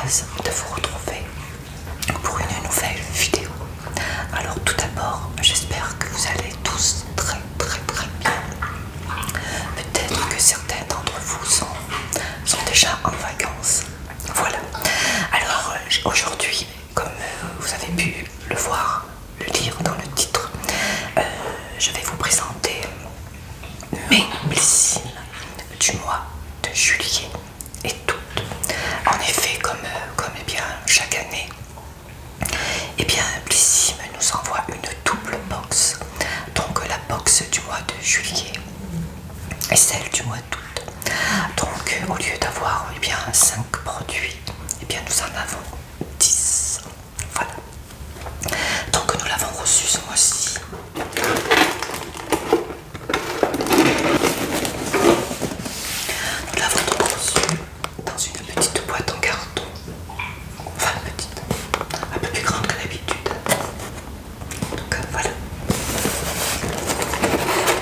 heureuse de vous retrouver pour une nouvelle vidéo. Alors tout d'abord, j'espère que vous allez tous très bien. Peut-être que certains d'entre vous sont déjà en vacances. Voilà. Alors aujourd'hui, comme vous avez pu le voir, le lire dans le titre, je vais vous présenter mes blessines du mois de juillet et d'août. En effet, comme eh bien, chaque année, Blissim nous envoie une double box. Donc la box du mois de juillet et celle du mois d'août. Donc au lieu d'avoir 5 produits, nous en avons 10. Voilà. Donc nous l'avons reçu ce mois-ci. Nous l'avons donc reçu dans une petite boîte en carton. Enfin petite, un peu plus grande que d'habitude. Donc voilà.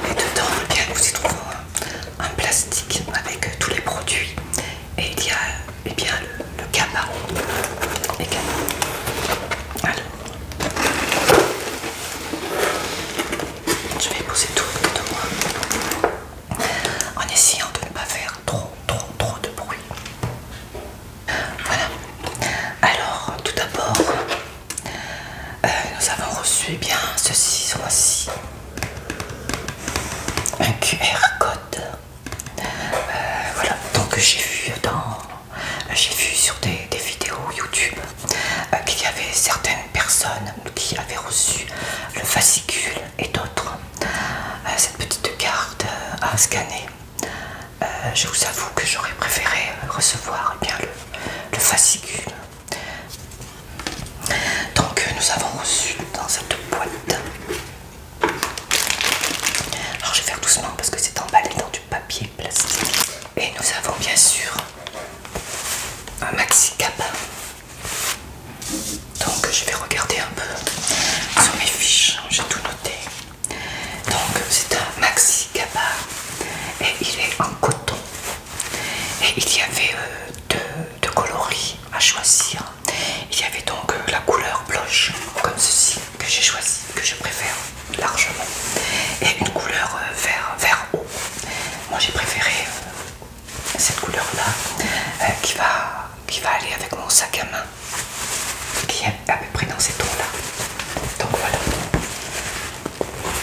Et dedans, nous y trouvons un plastique avec tous les produits. Et il y a le cabas également. Alors, je vais poser tout autour de moi en essayant de ne pas faire trop de bruit. Voilà. Alors, tout d'abord, nous avons reçu ceci, ce mois-ci. Un QR code. Voilà. Donc j'ai vu sur des vidéos YouTube qu'il y avait certaines personnes qui avaient reçu le fascicule et d'autres cette petite carte à scanner. Je vous avoue que j'aurais préféré recevoir le fascicule. Donc nous avons reçu dans cette boîte. Alors je vais faire doucement parce que c'est emballé dans du papier plastique. Et nous avons bien sûr un maxi cabas. Donc je vais regarder un peu sur mes fiches, j'ai tout noté. Donc c'est un maxi cabas et il est en coton. Et il y avait deux coloris à choisir. Il y avait donc la couleur blanche comme ceci que j'ai choisi, que je préfère largement, et une couleur vert eau. Moi j'ai préféré cette couleur là qui va aller avec mon sac à main qui est à peu près dans ces tons là. Donc voilà.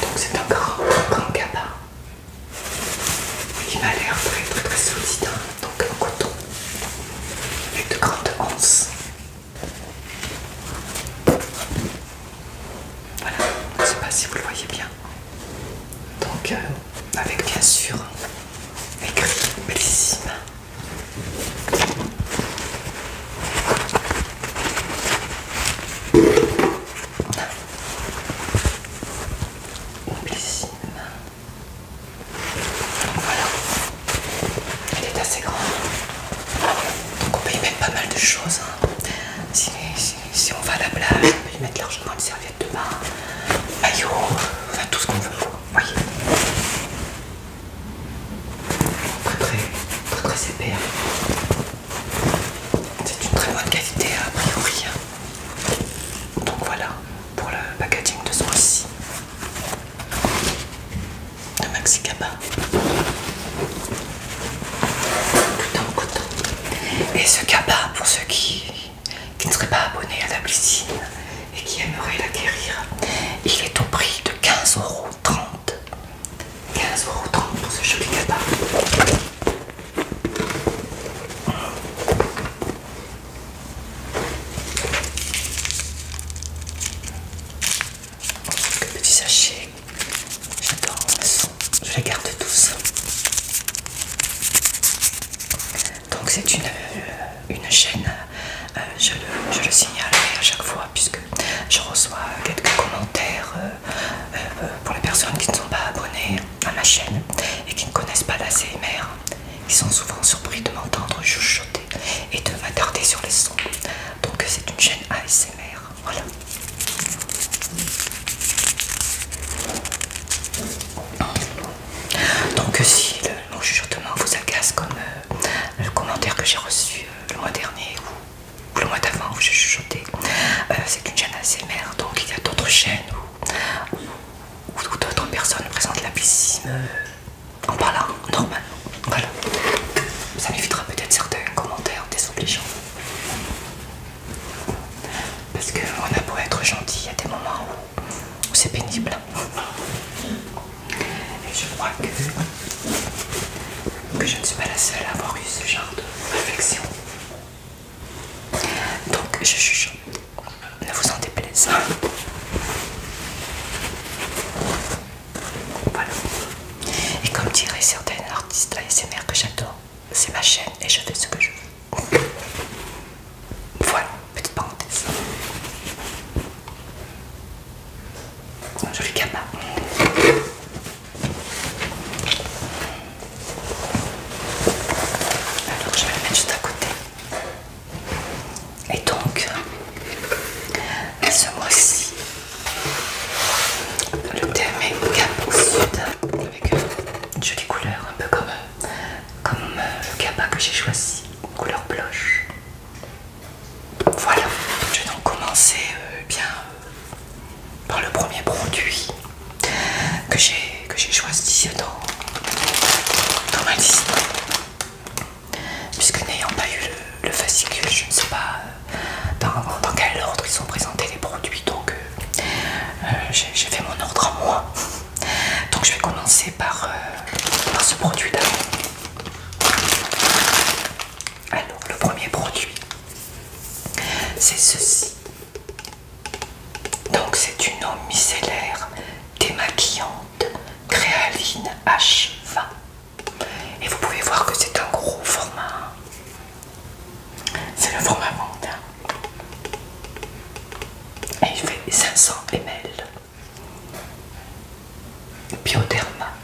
Donc c'est un grand cabas qui m'a l'air très solide, hein. Donc en coton avec de grandes anses. Voilà, je ne sais pas si vous le voyez bien. Donc avec bien sûr écrit Blissim. Blissim. Voilà. Elle est assez grande. Donc on peut y mettre pas mal de choses, hein. Si on va à la plage, on peut y mettre largement une serviette de bain, maillot, enfin tout ce qu'on veut. Voyez. Très épais. C'est une très bonne qualité a priori. Donc voilà pour le packaging de ce mois-ci. Le maxi cabas. Tout en coton. Et ce cabas, pour ceux qui ne seraient pas abonnés à la Blissim et qui aimeraient l'acquérir, il est au prix de 15,30 €. 15,30 € pour ce joli cabas. Quelques petits sachets. J'adore, je les garde tous. Donc c'est une chaîne, je le signalerai à chaque fois puisque je reçois quelques commentaires pour les personnes qui ne sont pas abonnées à ma chaîne et qui ne connaissent pas l'ASMR, qui sont souvent surpris de m'entendre chuchoter et de m'attarder sur les sons. Donc c'est une chaîne ASMR, voilà. Donc si mon chuchotement vous agace comme le commentaire que j'ai reçu le mois dernier où que je ne suis pas la seule à avoir eu ce genre de réflexion. Donc je chuchote, ne vous en déplaise. Voilà. Et comme diraient certains artistes ASMR que j'adore, c'est ma chaîne et je fais ce que je veux. Voilà, petite parenthèse. Un joli cabas. Alors je vais le mettre juste à côté. Et donc, ce mois-ci, le thème est Cap au sud, avec une jolie couleur, un peu comme le cabas que j'ai choisi, couleur blanche. Voilà, je vais donc commencer par le premier produit que j'ai choisi dans ma liste. Puisque n'ayant pas eu le fascicule, je ne sais pas dans quel ordre ils ont présenté les produits, donc j'ai fait mon ordre en moi. Donc je vais commencer par ce produit là. Alors le premier produit, c'est ceci. Donc c'est une eau micellaire démaquillante Créaline H20. Et vous pouvez voir que c'est un gros format. C'est le format mondain. Et il fait 500 ml. Bioderma.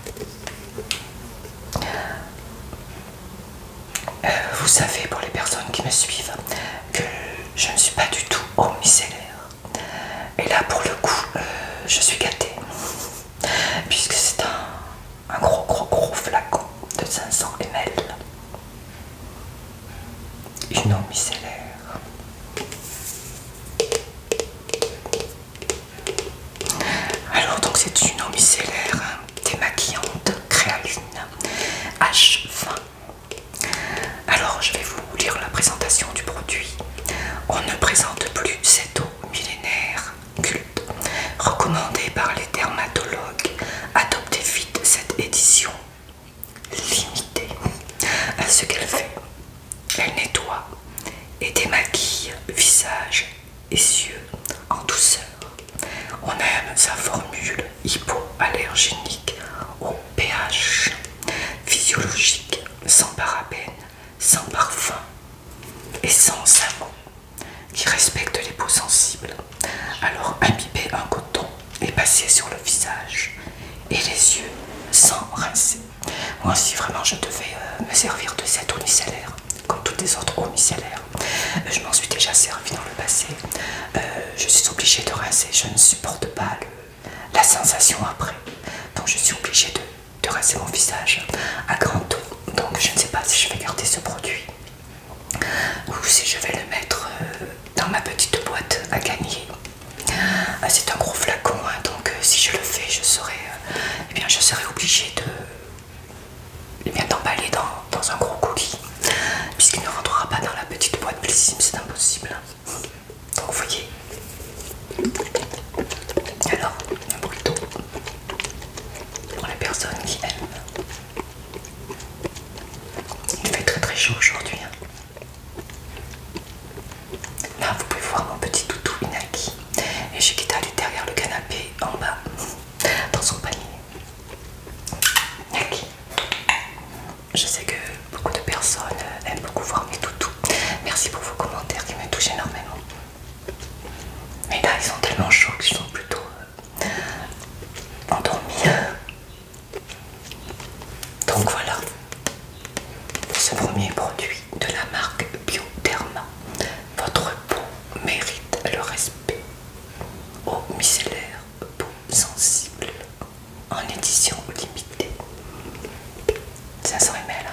Vous savez, pour les personnes qui me suivent, que je ne suis pas du tout eau micellaire. Et là, pour le coup, je suis gâtée. Puisque c'est un gros flacon de 500 ml. Une eau micellaire. Alors donc c'est une eau micellaire démaquillante Créaline H20. Alors je vais vous lire la présentation du produit. On ne présente plus cette eau millénaire culte, recommandée par les dermatologues. Adoptez vite cette édition limitée. Ce qu'elle fait, elle nettoie et démaquille visage et yeux en douceur. On aime sa formule hypoallergénique au pH physiologique, sans parabènes, sans parfum et sans savon, qui respecte les peaux sensibles. Alors imbibez un coton et passez sur le visage et les yeux sans rincer. Moi si vraiment je devais me servir de cette eau micellaire, comme toutes les autres eaux micellaires, je m'en suis déjà servi dans le passé, je suis obligée de rincer, je ne supporte pas la sensation après, donc je suis obligée de rincer mon visage à grand eau. Donc je ne sais pas si je vais garder ce produit ou si je vais le mettre dans ma petite boîte à gagner. C'est un gros flacon, hein, donc si je le fais, je serai obligée d'emballer dans un gros colis, puisqu'il ne rentrera pas dans la petite boîte Blissim, c'est impossible. Donc vous voyez. Alors, un burrito pour les personnes qui aiment. Il fait très chaud aujourd'hui. Là, vous pouvez voir mon petit toutou Inaki. Et j'ai quitté derrière le canapé en bas, dans son panier. Inaki. Je sais que beaucoup de personnes aiment beaucoup voir mes toutous. Merci pour vos commentaires qui me touchent énormément. Mais là, ils sont tellement chauds qu'ils sont plutôt endormis. Donc voilà, ce premier produit de la marque Bioderma. Votre peau mérite le respect. Eau micellaire, peau sensible, en édition limitée. 500 ml.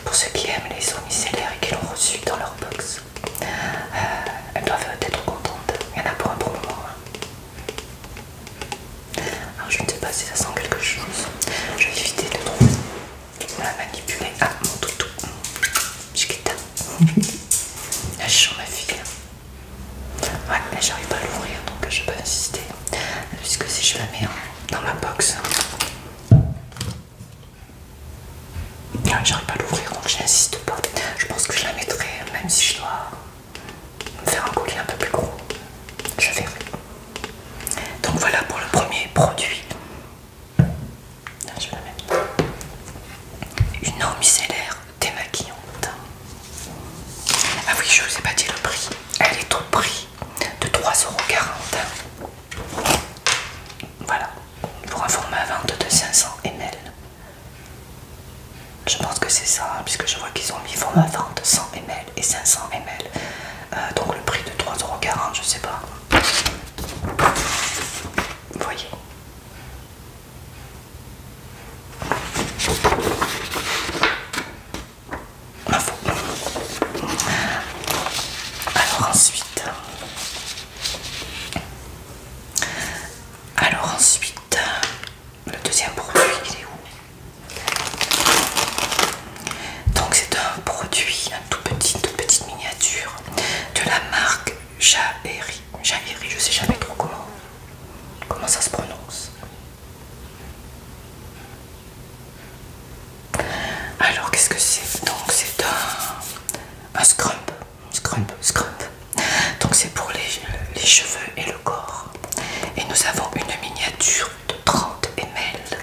Pour ceux qui aiment les eaux micellaires et qui l'ont reçu dans leur box, elles doivent être contentes. Il y en a pour un bon moment. Alors je ne sais pas si ça sent quelque chose. Je vais éviter de trop la manipuler. Ah, mon toutou. Chiquita. Elle est chaud, ma fille. Ouais, mais j'arrive pas à l'ouvrir, donc je peux insister. Puisque si je la mets dans ma box, j'arrive pas à l'ouvrir donc j'insiste pas. Je pense que je la mettrai même si je dois me faire un collier un peu plus gros. Je verrai. Donc voilà pour le premier produit. Je vais la mettre. Une eau micellaire démaquillante. Ah oui, je vous ai pas dit le prix. Elle est au prix de 3,40 €. Voilà, pour un format vente de 500 ml. Je pense que c'est ça, hein, puisque je vois qu'ils ont mis format vente 100 ml et 500 ml. Donc le prix de 3,40 €, je sais pas. Vous voyez. Info. Alors ensuite, le deuxième produit, il est où? Donc c'est un produit, toute petite miniature de la marque Jaeri. Jaeri, je sais jamais trop comment ça se prononce. Alors qu'est-ce que c'est? Donc c'est un scrub. Donc c'est pour les cheveux et le corps. Et nous avons une miniature de 30 ml.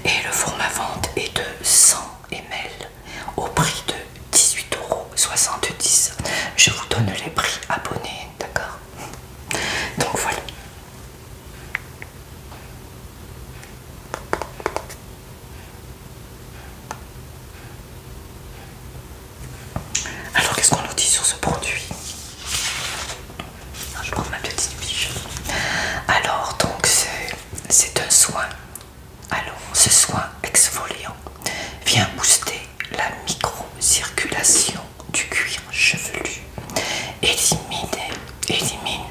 Et le format vente est de 100 ml au prix de 18,70 €. Je vous donne les prix abonnés, d'accord? Donc voilà. Alors qu'est-ce qu'on nous dit sur ce produit? Je prends ma petite fiche. Alors donc c'est un soin. Alors ce soin exfoliant vient booster la microcirculation du cuir chevelu, élimine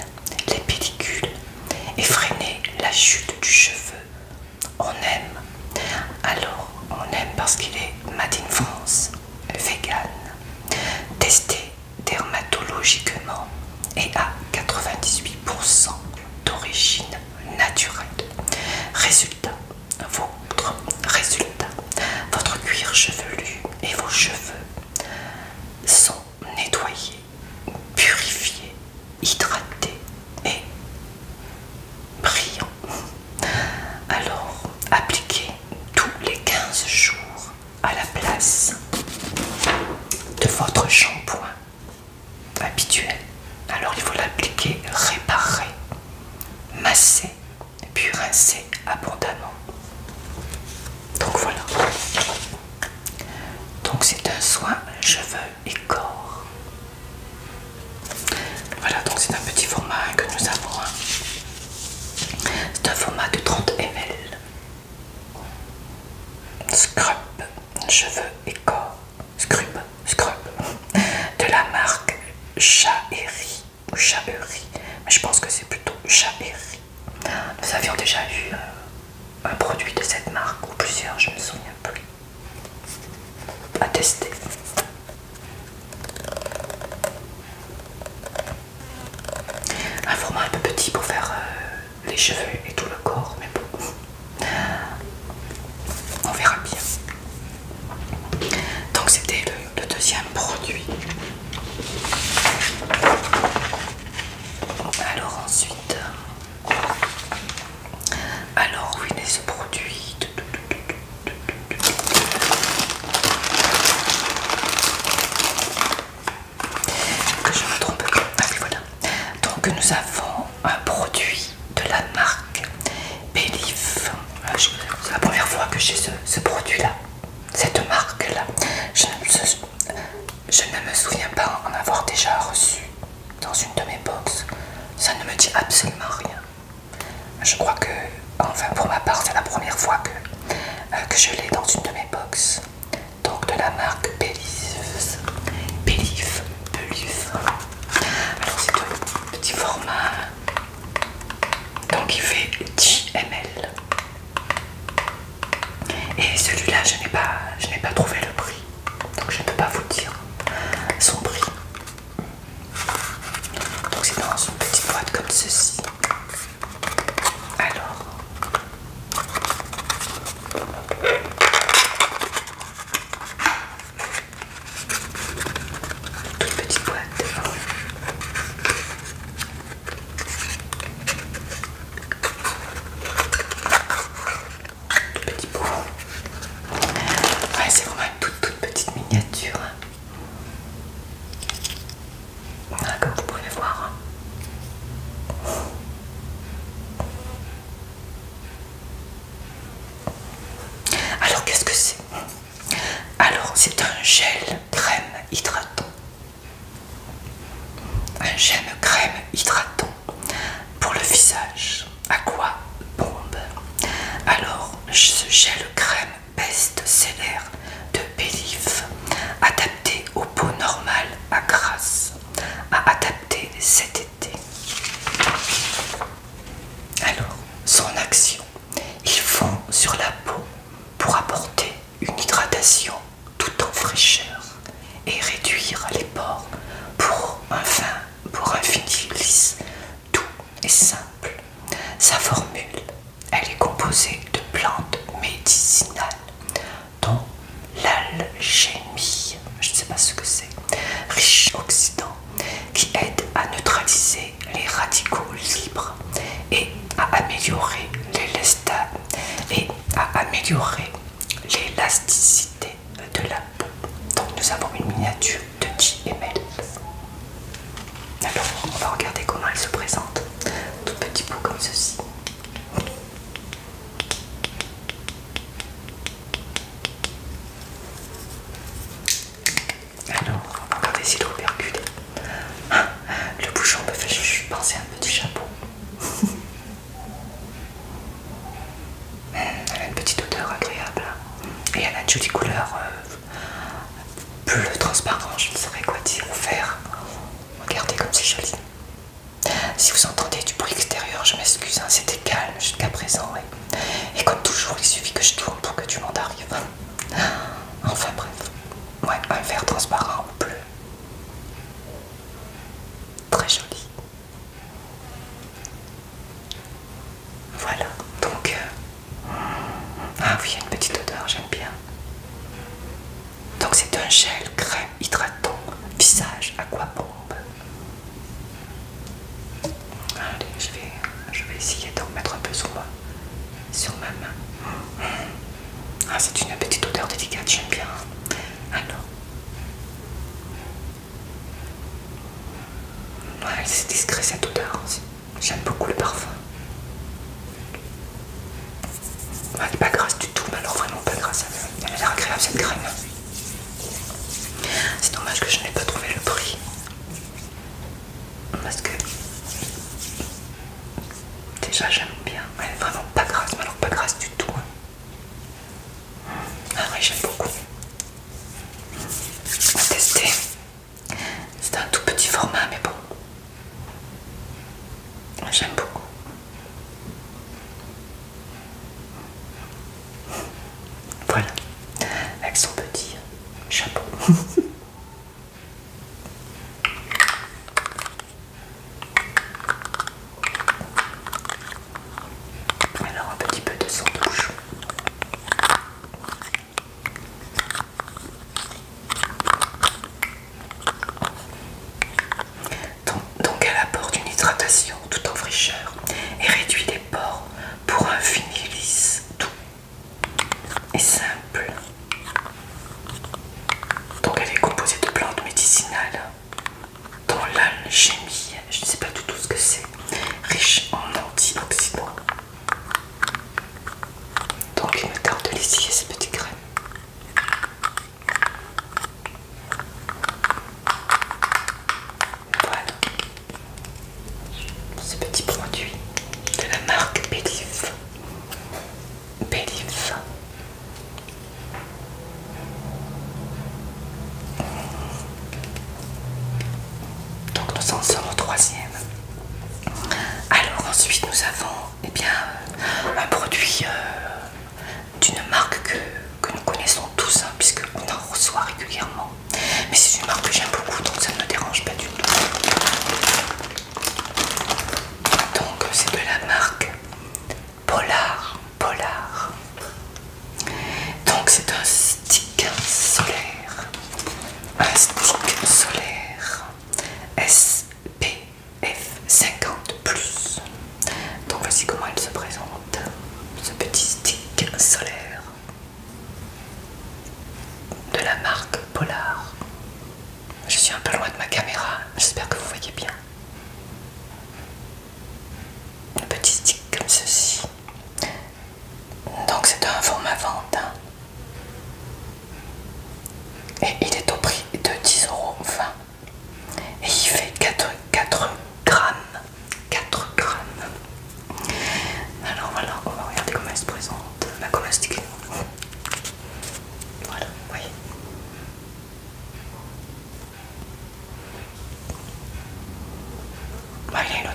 les pellicules et freiner la chute du cheveu. On aime. Alors on aime parce qu'il est made in France, vegan, testé dermatologiquement et à 98% d'origine naturelle. Votre cuir chevelu et vos cheveux sont nettoyés, purifiés, hydratés et brillants. Alors, appliquez tous les 15 jours à la place de votre shampoing habituel. Alors il faut l'appliquer réparé, masser, puis rincer abondamment. Donc voilà. Donc c'est un soin cheveux et corps. Voilà, donc c'est un petit format que nous avons. C'est un format de 30 ml. Scrub, cheveux et corps. Scrub. De la marque Jaeri ou Jaeri. Mais je pense que c'est plutôt Jaeri. Nous avions déjà eu un produit de cette marque, ou plusieurs, je ne me souviens plus, à tester. Un format un peu petit pour faire les cheveux et tout le corps, mais bon, on verra bien. Donc c'était le deuxième produit. Alors ensuite, alors oui, ce produit. Que je me trompe. Ah oui, voilà. Donc nous avons un produit de la marque Belif. C'est la première fois que j'ai ce produit-là, cette marque-là. Je ne me souviens pas en avoir déjà reçu dans une de mes box. Ça ne me dit absolument rien. Je crois que, enfin pour ma part, c'est la première fois que je l'ai dans une de mes box. Donc de la marque Belif. Alors c'est un petit format. Donc il fait 10 ml. Et celui-là, je n'ai pas trouvé le prix. Donc je ne peux pas vous dire son prix. Donc c'est dans une petite boîte comme ceci. un gel crème hydratant. Un gel crème hydratant pour le visage. Aqua Bombe. Alors, ce gel crème best-seller de Belif, adapté aux peaux normales à grasse, à adapter cet été. Alors, son action, il fond sur la peau pour apporter une hydratation tout en fraîcheur et réduire les pores pour un fini lisse, doux et simple. Sa formule, elle est composée de plantes médicinales dont l'algémie, je ne sais pas ce que c'est, riche oxydants qui aident à neutraliser les radicaux libres et à améliorer l'élasticité de la peau. Donc nous avons une miniature de 10 ml. Alors on va regarder comment elle se présente. Tout petit pot comme ceci. Alors on va regarder si l'eau percule. Le bouchon me fait penser à un petit chapeau. Elle a une petite odeur agréable et elle a une jolie couleur bleu transparent, je ne saurais quoi dire, ou vert. Regardez comme c'est joli. Si vous entendez du bruit extérieur, je m'excuse, hein, c'était calme jusqu'à présent. Et comme toujours, il suffit que je tourne pour que du monde arrive. Enfin bref, ouais, un vert transparent ou bleu. Très joli. Voilà, donc... ah oui, il y a une petite odeur, j'aime bien. Donc c'est un gel crème hydratant visage Aqua Bombe. Allez, je vais essayer d'en mettre un peu sur ma main. Ah, c'est une petite odeur délicate, j'aime bien. Alors, ouais, c'est discret cette odeur. J'aime beaucoup le parfum. Elle n'est pas grasse du tout, mais alors vraiment pas grasse. Elle a l'air agréable cette crème. C'est dommage que je n'ai pas trouvé le prix. Parce que déjà j'aime bien. Elle est vraiment pas grasse, mais alors pas grasse du tout. Ah oui, j'aime beaucoup. On va tester. C'est un tout petit format, mais bon. J'aime beaucoup. Voilà. Avec son petit chapeau. Alors un petit peu de son douche. Donc elle apporte une hydratation tout en fraîcheur et réduit les pores pour un fini lisse, doux et simple. Donc elle est composée de plantes médicinales dont l'algémie, je ne sais pas du tout ce que c'est, riche en antioxydants. Donc il me tarde de l'essayer ces petits crèmes. Voilà. Ce petit produit de la marque Belif. Belif. Donc nous en sommes au 3e. Alors ensuite nous avons un produit d'une marque que nous connaissons tous, hein, puisqu'on en reçoit régulièrement. Mais c'est une marque que j'aime beaucoup, donc ça ne me dérange pas du tout. Donc c'est de la marque Polar. Donc c'est un stick solaire. Un stick solaire SPF 50+. Donc voici comment il se présente, ce petit stick solaire de la marque Polar. Je suis un peu loin de ma caméra, j'espère que vous voyez bien. Un petit stick comme ceci. Donc c'est un format vente. Et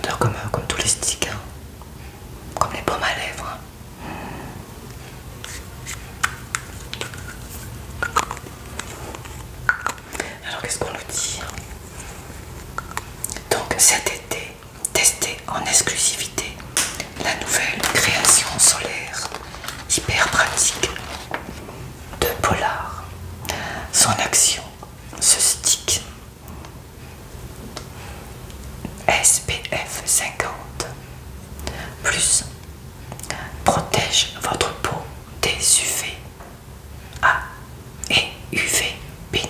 odeur comme tous les sticks, hein. Comme les baumes à lèvres. Hein. Alors qu'est-ce qu'on nous dit? Donc cet été, testez en exclusivité la nouvelle création solaire hyper pratique de Polar. Son action, ce stick SPF 50 plus protège votre peau des UVA et UVB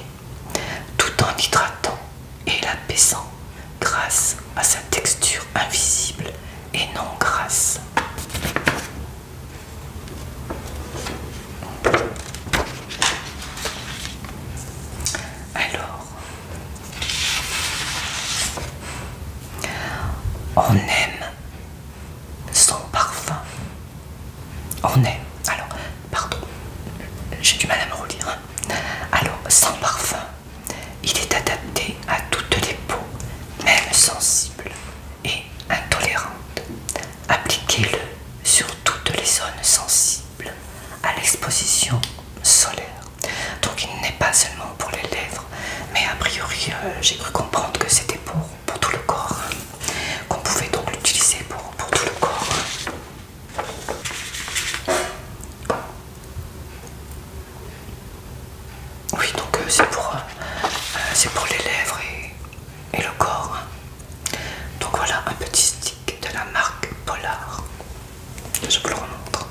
tout en hydratant et l'apaisant grâce à sa texture invisible et non grasse. Alors, on aime son parfum. On aime. Alors, pardon, j'ai du mal à me relire. Hein. Alors, sans parfum, il est adapté à toutes les peaux, même sensibles et intolérantes. Appliquez-le sur toutes les zones sensibles à l'exposition solaire. Donc, il n'est pas seulement pour les lèvres, mais a priori, j'ai cru comprendre que c'était pour tout le corps. Hein. Qu'on pouvait donc l'utiliser pour tout le corps. Oui, donc c'est pour les lèvres et le corps. Hein. Donc voilà un petit stick de la marque Polar. Je vous le remontre.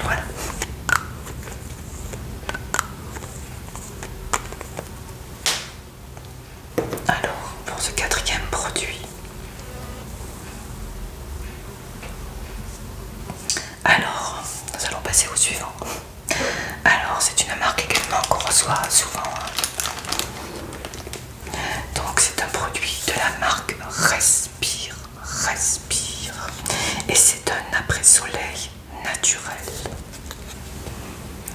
Voilà. Alors, pour ce quatrième produit, alors, nous allons passer au suivant. Alors, c'est une marque également qu'on reçoit souvent. Donc, c'est un produit de la marque Respire. Respire. Et c'est un après-soleil naturel.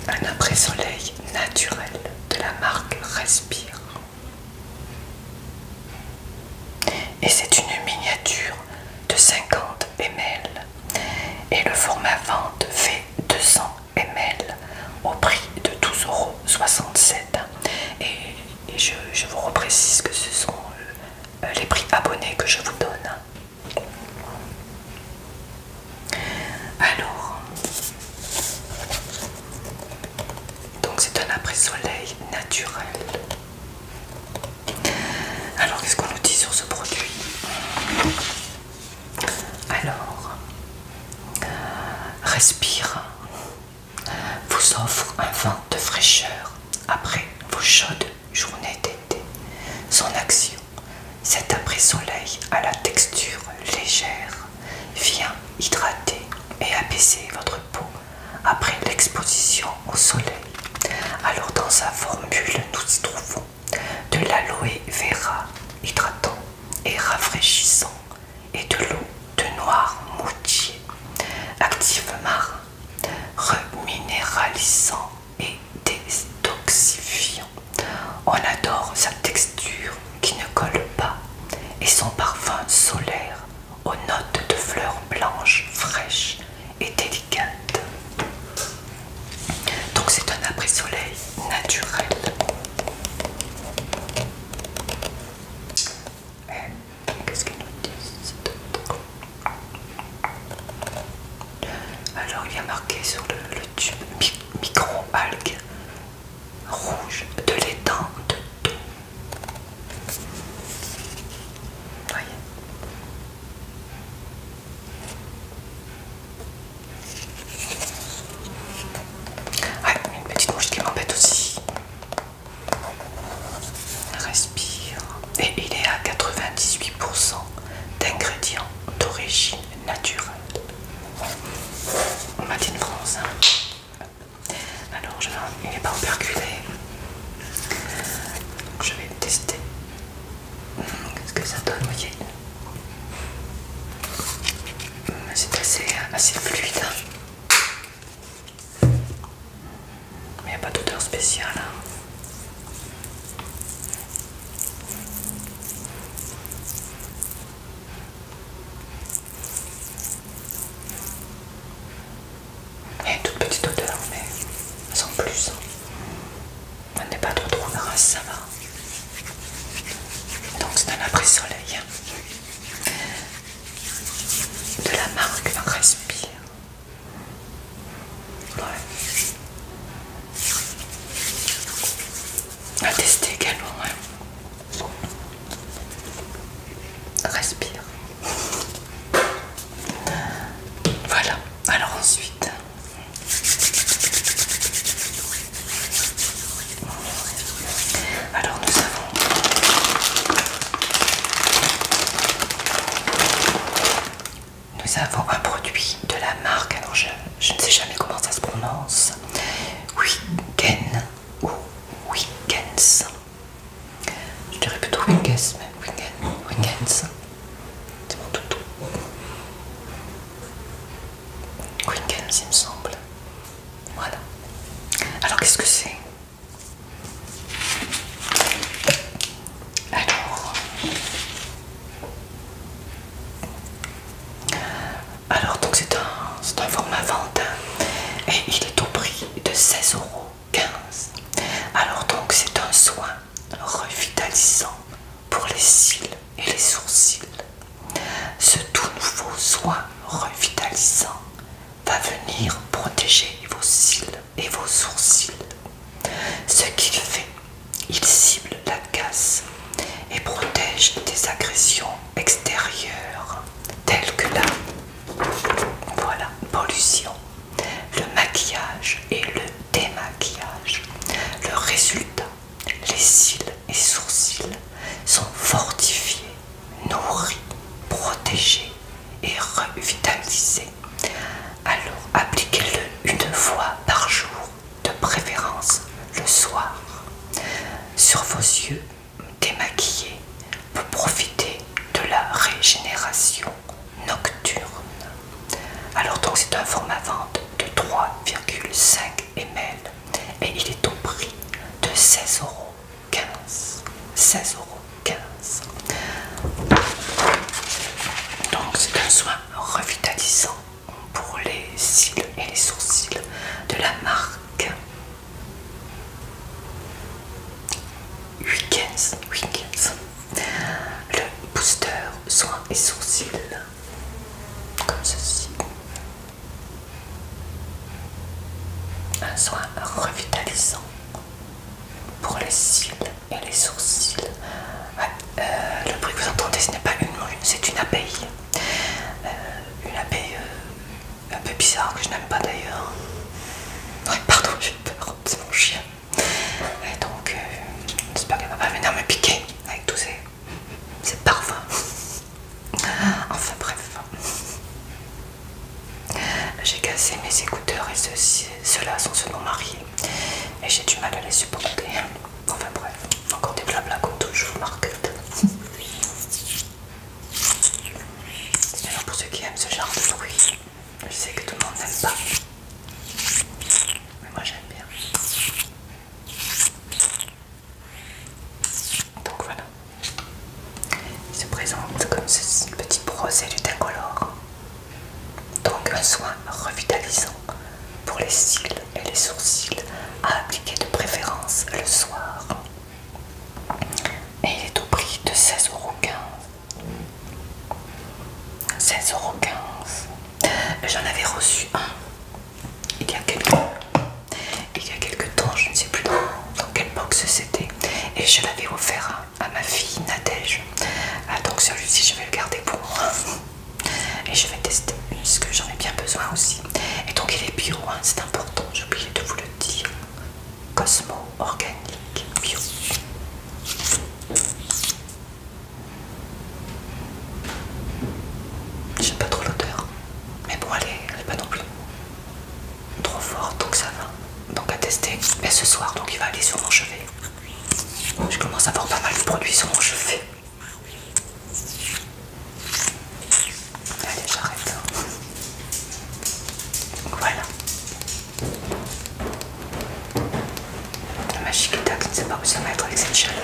Un après-soleil naturel de la marque Respire. Et c'est une miniature de 50 ml. Et le format vente fait 200 ml au prix de 12,67 €. Et je vous reprécise que ce sont les prix abonnés que je vous donne. Alors, donc c'est un après-soleil naturel. Alors, qu'est-ce qu'on nous dit sur ce produit? Alors, Respire vous offre un vent de fraîcheur après vos chaudes journées d'été. Son action, cet après-soleil à la texture légère, vient hydrater et apaiser votre peau après l'exposition au soleil. Alors dans sa formule, nous y trouvons de l'aloe vera hydratant et rafraîchissant et de l'eau de noir moutier, active marin, reminéralisant et détoxifiant. On adore sa texture qui ne colle pas et son parfum solaire aux notes de fleurs blanches, fraîches et délicates. Donc c'est un après-soleil naturel. Qu'est-ce qu'ils nous disent? Alors il y a marqué sur le tube micro-algues rouge de l'étang de dos. Voyez. Ouais, une petite mouche qui m'embête aussi. Respire. Et il est à 98% d'ingrédients d'origine naturelle. On m'a dit une France. Hein. Alors, il n'est pas operculé. Donc, je vais le tester. Qu'est-ce que ça donne, vous voyez? C'est assez fluide. nous avons un produit de la marque, alors je ne sais jamais comment ça se prononce, Wigen ou Wigens. Je dirais plutôt Wigens, mais Wigens. C'est mon toutou. Wigens, il me semble. Voilà. Alors, qu'est-ce que c'est? Alors donc c'est un format vente et il est au prix de 16,15 €. Alors donc c'est un soin revitalisant pour les cils et les sourcils. Ce tout nouveau soin revitalisant va venir protéger vos cils et vos sourcils. Ce qu'il fait, il cible la casse et protège des agressions extérieures telles que la pollution, le maquillage et le démaquillage. Le résultat, les cils et sourcils sont fortifiés, nourris, protégés et revitalisés. Alors appliquez-le une fois par jour, de préférence le soir. Sur vos yeux démaquillés, pour profiter de la régénération nocturne. Alors donc c'est un format vente de 3,5 ml et il est au prix de 16,15 €. 16,15 €. Donc c'est un soin revitalisant pour les cils et les sourcils de la marque Wigens. Le booster soins et sourcils, comme ceci. Un soin revitalisant pour les cils et les sourcils. Le bruit que vous entendez, ce n'est pas une mouche, c'est une abeille. Une abeille un peu bizarre que je n'aime pas d'ailleurs. Ouais, pardon, j'ai peur, c'est mon chien. Et donc, j'espère qu'elle va pas venir me piquer avec tous ces parfums. Enfin bref. J'ai cassé mes écouteurs et ceux-là sont seulement mariés. Et j'ai du mal à les supporter. Enfin bref, encore des blabla comme toujours, Marquette. Alors pour ceux qui aiment ce genre de bruit, je sais que tout le monde n'aime pas. Mais moi j'aime bien. Donc voilà. Il se présente comme ceci, petit brosé du teint color. Donc un soin revitalisant pour les cils et les sourcils à appliquer de préférence le soir. Et il est au prix de 16,15 €. 16,15 €. J'en avais reçu un il y a quelques temps, je ne sais plus dans quelle box c'était. Et je l'avais offert à ma fille Nadège. Donc celui-ci je vais le garder pour moi. Et je vais tester parce que j'en ai bien besoin aussi. Et donc il est bio, hein, c'est important, j'ai oublié de vous le dire. Cosmo organique bio. J'aime pas trop l'odeur, mais bon elle est pas non plus trop forte, donc ça va. Donc à tester. Et ce soir donc il va aller sur mon chevet. Je commence à avoir pas mal de produits sur mon chevet. Allez, j'arrête. Voilà. Ma chiquita qui ne sait pas où se mettre avec cette chaleur.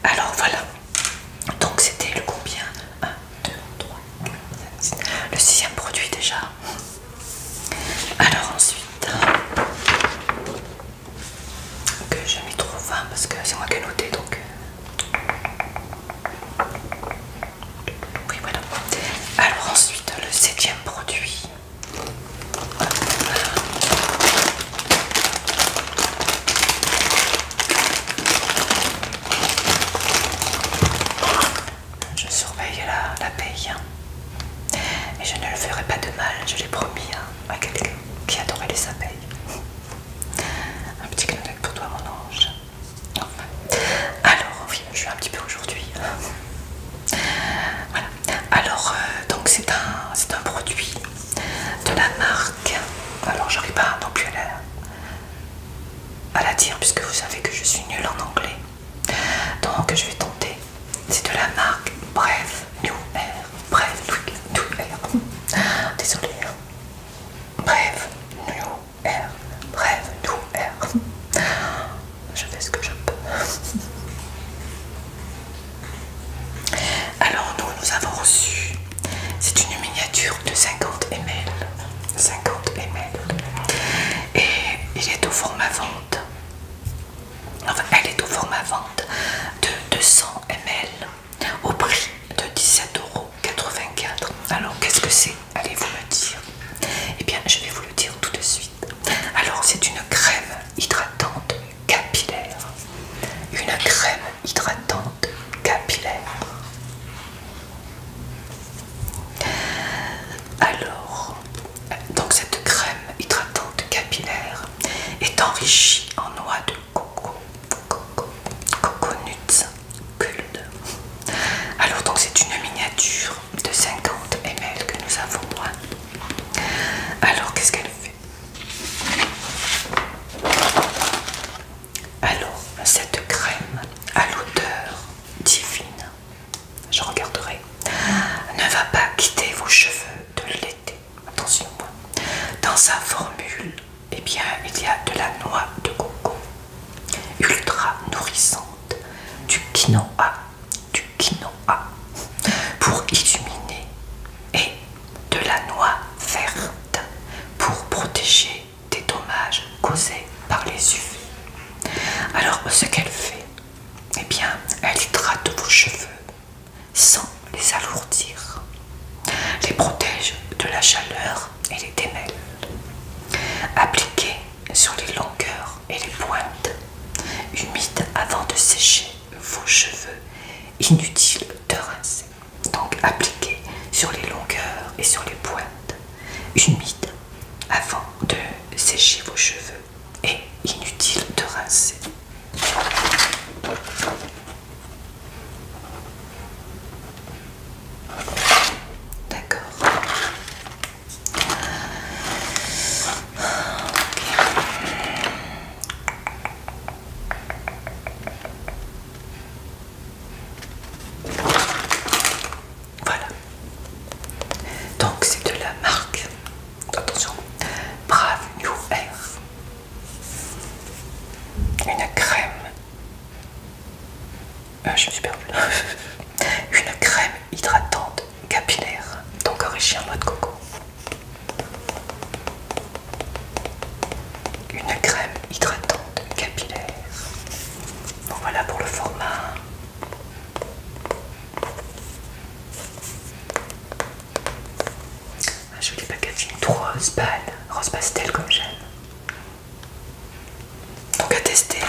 Alors voilà. Donc c'était le combien? 1, 2, 3, 4, 5, 6. Le 6e produit déjà. Alors ensuite, que je m'y trouve parce que c'est moi qui ai noté donc. Oui voilà. Alors ensuite le 7e produit. Je surveille la paye et je ne le ferai pas de mal, je l'ai promis à quelqu'un qui adorait les abeilles. Un petit clin d'œil pour toi mon ange. Enfin. Alors oui, je suis un petit peu aujourd'hui. Voilà. Alors les alourdir, les protège de la chaleur et les démêle. Appliquez sur les longueurs et les pointes humides avant de sécher vos cheveux. Inutile de rincer. Donc appliquez sur les longueurs et sur les pointes humides avant de sécher vos cheveux et inutile de rincer. D'accord. Voilà. Donc c'est de la marque, attention, Brave New Air. Une crème. Je me suis perdue. Une crème hydratante capillaire, donc enrichie en noix de coco. Une crème hydratante capillaire. Donc voilà pour le format. Un joli packaging tout rose pâle, rose pastel comme j'aime. Donc à tester.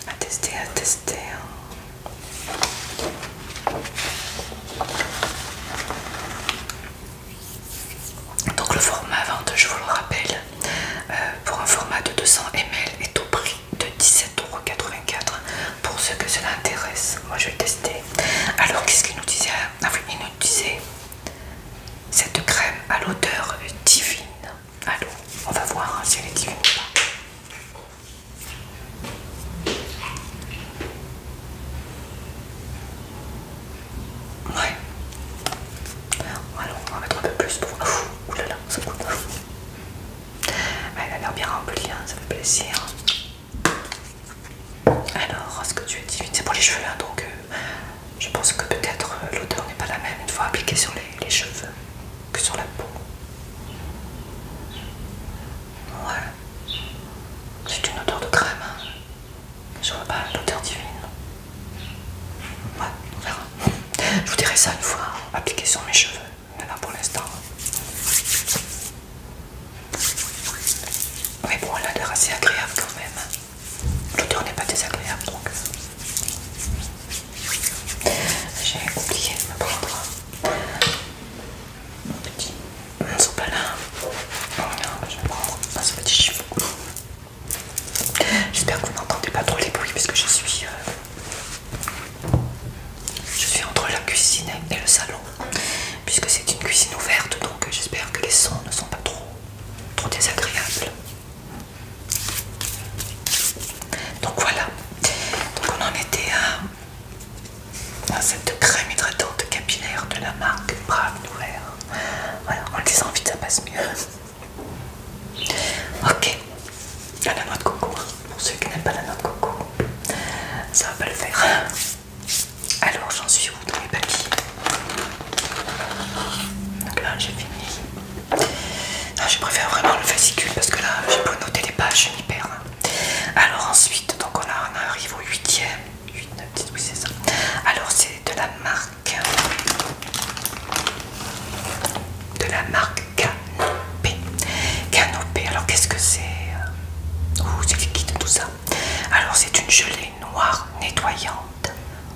À tester, à tester. Donc le format vente, je vous le rappelle, pour un format de 200 ml est au prix de 17,84 € pour ceux que cela intéresse. Moi je vais le tester. Alors qu'est-ce qu'il nous disait? Ah oui, il nous disait cette crème à l'odeur divine. Alors on va voir si elle est divine ou pas. Ouais. Alors on va mettre un peu plus pour voir. Ouh là là, ça coûte. Elle a l'air bien remplie, hein, ça fait plaisir. Alors, est-ce que tu es divine? C'est pour les cheveux, hein, donc je pense que peut-être l'odeur n'est pas la même une fois appliquée sur les cheveux que sur la peau. Ouais. C'est une odeur de crème, hein. Je vois pas l'odeur divine. Ouais, on verra. Je vous dirai ça une fois appliquée sur mes cheveux. Mais là pour l'instant. Mais bon, elle a l'air assez agréable quand même. L'odeur n'est pas désagréable donc. J'ai oublié de me prendre mon petit sopalin. Je vais prendre un petit chiffon. J'espère que vous n'entendez pas trop les bruits puisque je suis entre la cuisine et le salon. Puisque c'est une cuisine ouverte, donc j'espère que les sons ne sont pas trop désagréables. Donc voilà. Donc on en était à cette crème hydratante capillaire de la marque Brave New Air. Voilà, en le disant vite ça passe mieux. Ok. À la noix de coco, hein. Pour ceux qui n'aiment pas la noix de coco, ça va pas le faire. Alors j'en suis où dans les papiers? Donc là j'ai fini. Non, je préfère vraiment le fascicule parce que là j'ai pas noté les pages, je m'y perds. Alors ensuite, donc on arrive au 8e. 8, 9, 10, oui c'est ça. Alors c'est de la marque Canopé. Canopé, alors qu'est-ce que c'est? C'est liquide tout ça. Alors c'est une gelée noire nettoyante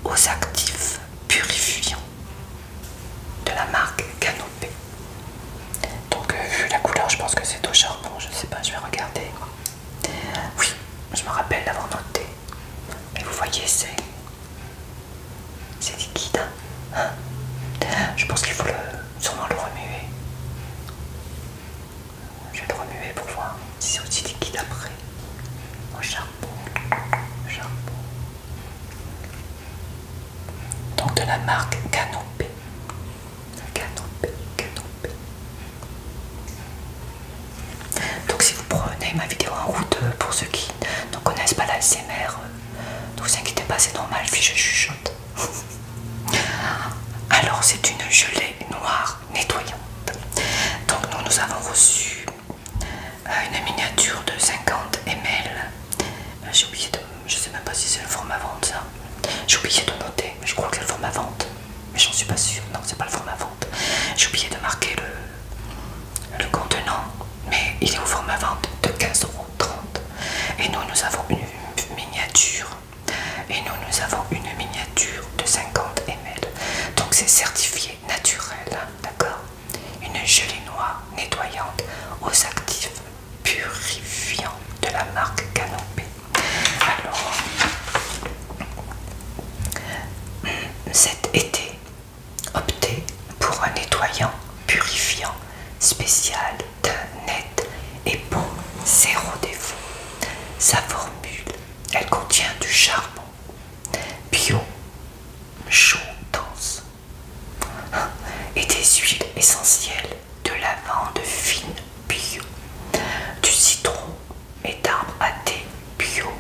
aux actifs purifiants de la marque Canopé. Donc vu la couleur je pense que c'est au charbon, je sais pas, je vais regarder. Oui, je me rappelle l'avoir noté. Mais vous voyez c'est liquide. Hein. Je pense qu'il faut sûrement le remuer. Je vais le remuer pour voir si c'est aussi liquide après. Au charbon. Donc de la marque Canopé. Canopé. Donc si vous prenez ma vidéo en route, pour ceux qui ne connaissent pas la l'ASMR, ne vous inquiétez pas, c'est normal, puis je chuchote. Alors c'est une gelée noire nettoyante. Donc nous avons reçu une miniature de 50 ml. J'ai oublié de... Je sais même pas si c'est le format vente ça. J'ai oublié de je crois que c'est le format vente, mais j'en suis pas sûre. Non, c'est pas le format vente. J'ai oublié de marquer le contenant, mais il est au format vente de 15,30 €. Et nous avons une miniature. Et nous avons une miniature de 50 ml. Donc c'est certifié naturel, hein, d'accord? Une gelée noire nettoyante aux actifs purifiants de la marque Canopé. Alors, cet été, optez pour un nettoyant purifiant spécial d'un net et bon zéro défaut. Sa formule, elle contient du charbon bio, chaud, dense et des huiles essentielles de lavande fine bio, du citron et d'arbre à thé bio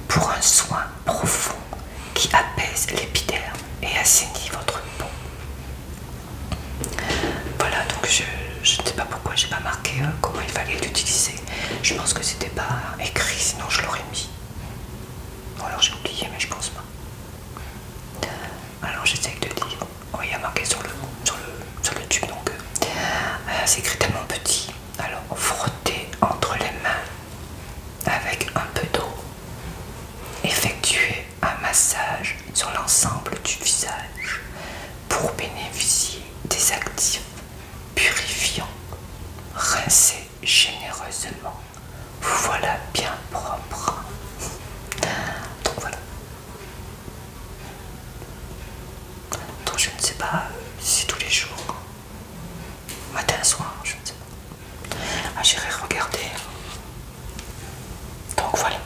pour un soin profond qui apaise l'épiderme et assainit votre peau. Voilà, donc je ne sais pas pourquoi j'ai pas marqué comment il fallait l'utiliser. Je pense que c'était pas écrit, sinon je l'aurais mis. Bon, alors j'ai oublié, mais je pense pas. Alors j'essaye de dire. Oh, il y a marqué sur le tube, donc c'est écrit tellement petit. Alors frottez entre les mains avec un peu d'eau. Effectuez un massage sur l'ensemble du visage pour bénéficier des actifs purifiants. Rincez généreusement. Vous voilà bien propre. Donc voilà. Donc je ne sais pas si c'est tous les jours, matin, soir, je ne sais pas. Ah, j'irai regarder. Donc voilà.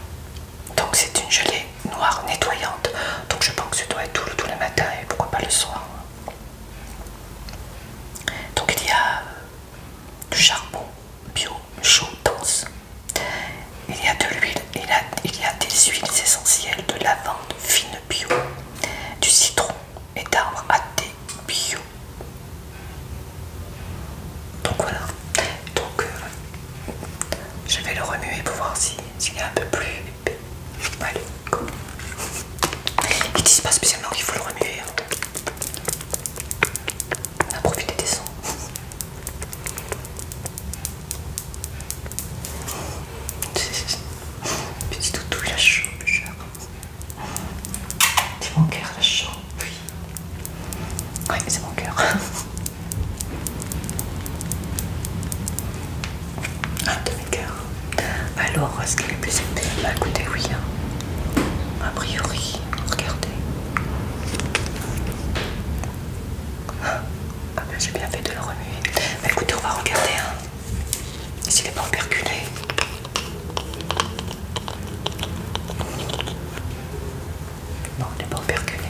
Donc c'est une gelée noire nettoyante. Donc je pense que ça doit être tous les matins et pourquoi pas le soir. Donc il y a du charbon bio, chaud, dense. Il y a de l'huile, il y a des huiles essentielles de lavande fine bio, du citron et d'arbre à thé bio. Donc voilà. Donc je vais le remuer pour voir s'il est un peu plus épais. Allez, go. Ils disent pas spécialement qu'il faut le remuer. On a profité des sons. Petit toutou, il a chaud, le chat. C'est mon cœur, il a chaud. Oui. Oui, c'est mon cœur. Un demi-cœur. Alors, est-ce qu'il est plus épais? Bah écoutez, oui. Hein. A priori, regardez. Ah ben j'ai bien fait de le remuer. Bah écoutez, on va regarder hein, s'il n'est pas perculé. Non, il n'est pas perculé.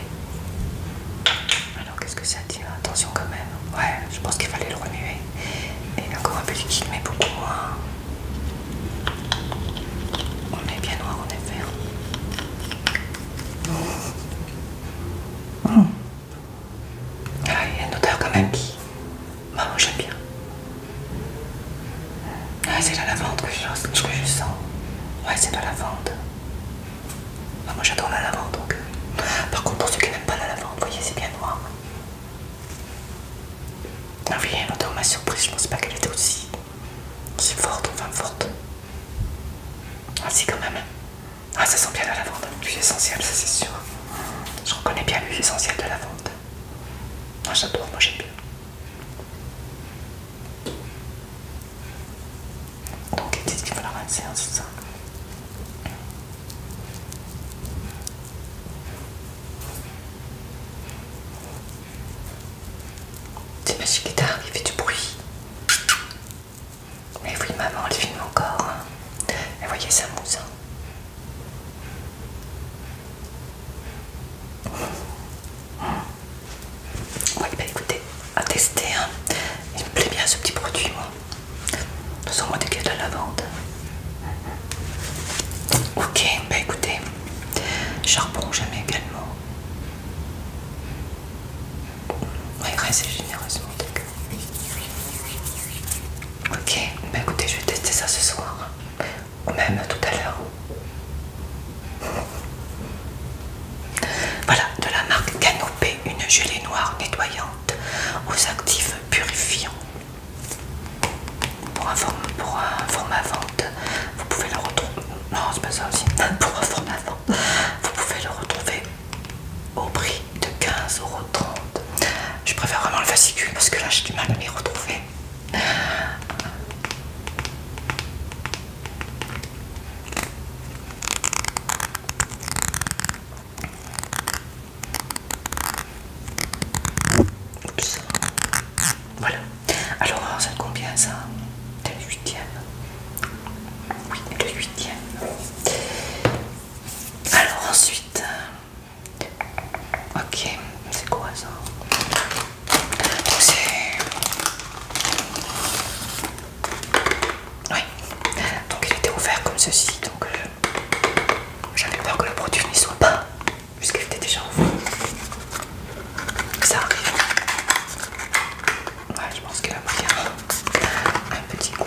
Alors qu'est-ce que ça dit? Attention quand même. Ouais, je pense qu'il fallait le remuer. Et il est encore un peu liquide, mais beaucoup moins. On est bien noir en effet. Ah, il y a une odeur quand même qui... Bah, moi j'aime bien. Ah, c'est la lavande que je sens. Ouais, c'est de la lavande. Ah, moi j'adore la lavande donc. Par contre, pour ceux qui n'aiment pas la lavande, vous voyez, c'est bien noir. Ah oui, l'odeur m'a surprise, je pensais pas qu'elle était aussi forte, enfin forte. Ah si quand même. Ah, ça sent bien la lavande, l'huile essentielle, ça c'est sûr. Je reconnais bien l'huile essentielle de lavande. Ah, j'adore, moi j'aime bien. Donc ils disent qu'il faut la rincer, hein, c'est ça. C'est ma guitare qui fait du bruit. Mais oui, maman, elle filme encore. Hein. Et voyez, ça mousse. Hein. Oui, bah écoutez, à tester. Hein. Il me plaît bien ce petit produit, moi. Sans moi, dès qu'il y a de la lavande. Ok, bah écoutez, charbon, j'aime également. Oui, rincez généreusement, d'accord. Ok, bah écoutez, je vais tester ça ce soir. Ou même tout à l'heure. Voilà, de la marque Canopé. 15,30 €. Je préfère vraiment le fascicule parce que là j'ai du mal à m'y retrouver. Oups. Voilà. Alors ça te combien ça? C'est le 8e. Oui, le 8e. Alors ensuite, ok, c'est quoi ça? Donc c'est... Oui, donc il était ouvert comme ceci, donc j'avais peur que le produit n'y soit pas, puisqu'il était déjà ouvert. Ça arrive. Ouais, je pense qu'il a pris un petit coup.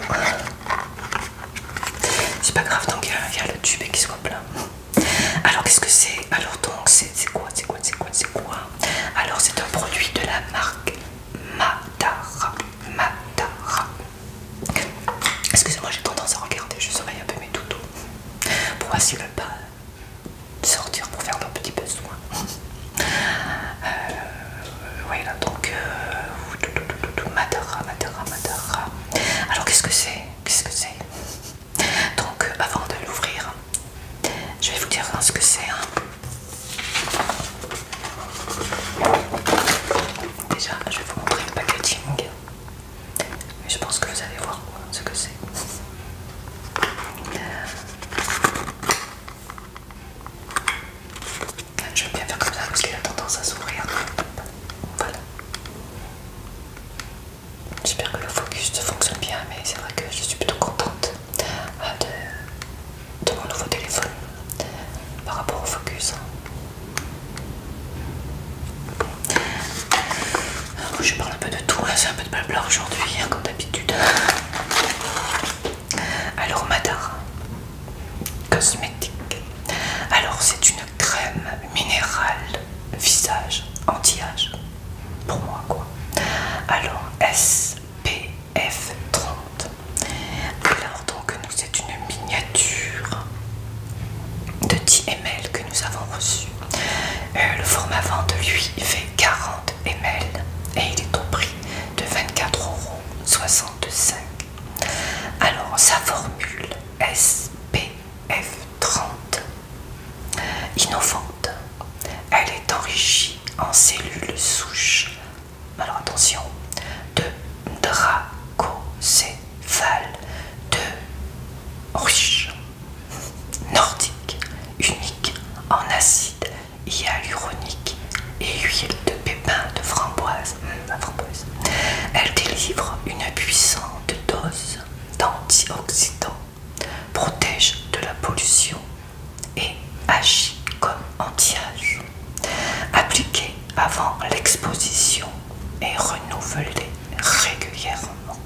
C'est pas grave, donc il y a le tube et qu'il soit plein. Alors qu'est-ce que c'est? Alors donc c'est quoi? Alors c'est un produit de la marque Madara. Excusez-moi, j'ai tendance à regarder, je surveille un peu mes doudous pour voir s'ils veulent pas sortir pour faire leurs petits besoins. Voilà, donc Madara. Alors qu'est-ce que c'est? Donc avant de l'ouvrir, je vais vous dire ce que c'est. Déjà, je vais vous montrer le packaging. Mais je pense que vous allez voir ce que c'est. Je vais bien faire comme ça parce qu'il a tendance à s'ouvrir. Voilà. J'espère que le focus fonctionne bien, mais c'est vrai que je suis plutôt contente de mon nouveau téléphone par rapport au focus. Alors, je parle un peu de tout, c'est un peu de blabla aujourd'hui, comme d'habitude. Alors Madara Cosmétique. Alors c'est une crème minérale visage anti-âge. Pour moi quoi. Alors SPF 30. Alors donc c'est une miniature de 10 ml que nous avons reçue. Le format vente lui fait 40 ml et il est au prix de 24,65 €. Alors sa formule SPF 30 innovante, elle est enrichie en cellules souches, alors attention, de dracocéphale de ruche nordique, unique en acide hyaluronique et huile de pépins de framboise. Elle délivre une puissante dose d'antioxydants, protège de la pollution et agit comme anti-âge. Appliquée avant l'exposition et renouvelée régulièrement.